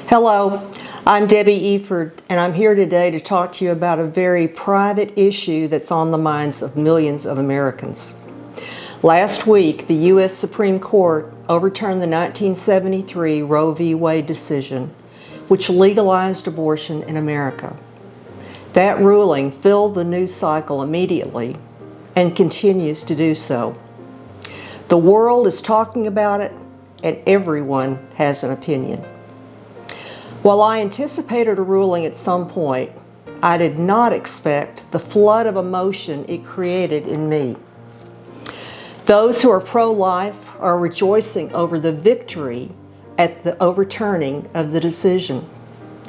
Hello, I'm Debbie Eford, and I'm here today to talk to you about a very private issue that's on the minds of millions of Americans. Last week, the U.S. Supreme Court overturned the 1973 Roe V Wade decision, which legalized abortion in America. That ruling filled the news cycle immediately and continues to do so. The world is talking about it, and everyone has an opinion. While I anticipated a ruling at some point, I did not expect the flood of emotion it created in me. Those who are pro-life are rejoicing over the victory at the overturning of the decision.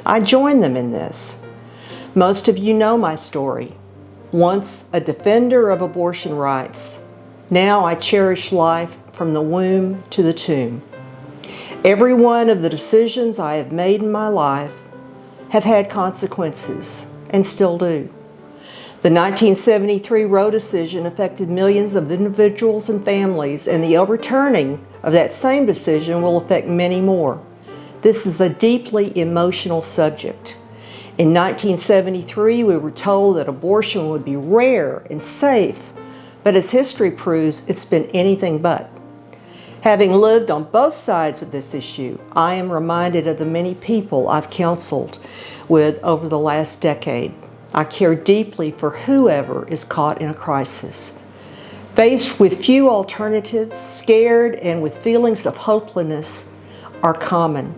I join them in this. Most of you know my story. Once a defender of abortion rights, now I cherish life from the womb to the tomb. Every one of the decisions I have made in my life have had consequences, and still do. The 1973 Roe decision affected millions of individuals and families, and the overturning of that same decision will affect many more. This is a deeply emotional subject. In 1973, we were told that abortion would be rare and safe, but as history proves, it's been anything but. Having lived on both sides of this issue, I am reminded of the many people I've counseled with over the last decade. I care deeply for whoever is caught in a crisis. Faced with few alternatives, scared and with feelings of hopelessness are common.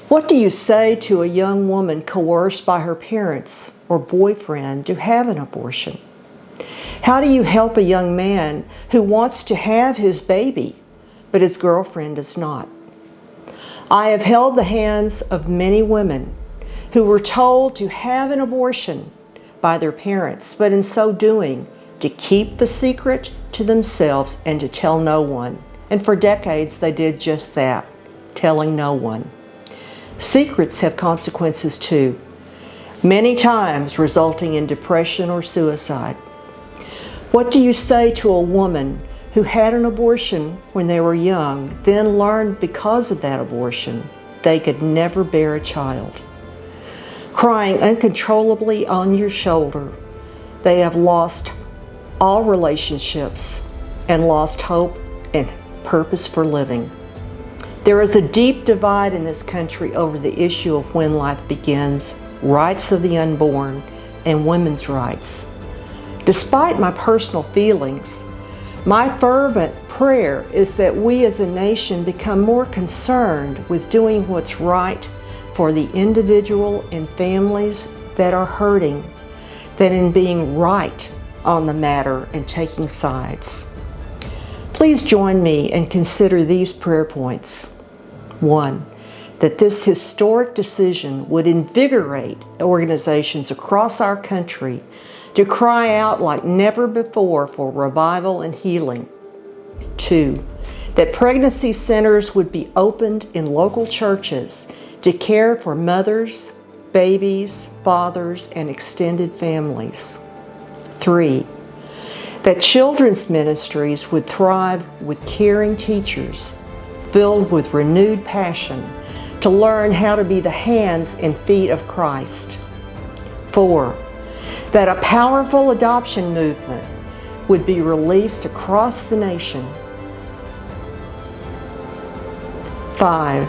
What do you say to a young woman coerced by her parents or boyfriend to have an abortion? How do you help a young man who wants to have his baby, but his girlfriend does not? I have held the hands of many women who were told to have an abortion by their parents, but in so doing, to keep the secret to themselves and to tell no one. And for decades, they did just that, telling no one. Secrets have consequences too, many times resulting in depression or suicide. What do you say to a woman who had an abortion when they were young, then learned because of that abortion they could never bear a child? Crying uncontrollably on your shoulder, they have lost all relationships and lost hope and purpose for living. There is a deep divide in this country over the issue of when life begins, rights of the unborn, and women's rights. Despite my personal feelings, my fervent prayer is that we as a nation become more concerned with doing what's right for the individual and families that are hurting than in being right on the matter and taking sides. Please join me and consider these prayer points. 1, that this historic decision would invigorate organizations across our country to cry out like never before for revival and healing. 2, that pregnancy centers would be opened in local churches to care for mothers, babies, fathers, and extended families. 3, that children's ministries would thrive with caring teachers filled with renewed passion to learn how to be the hands and feet of Christ. 4, that a powerful adoption movement would be released across the nation. 5,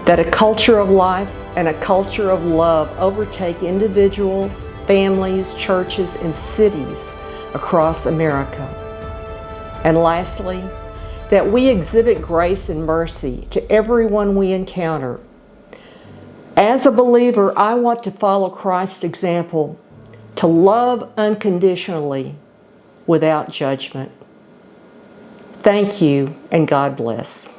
that a culture of life and a culture of love overtake individuals, families, churches, and cities across America. And lastly, that we exhibit grace and mercy to everyone we encounter. As a believer, I want to follow Christ's example to love unconditionally without judgment. Thank you, and God bless.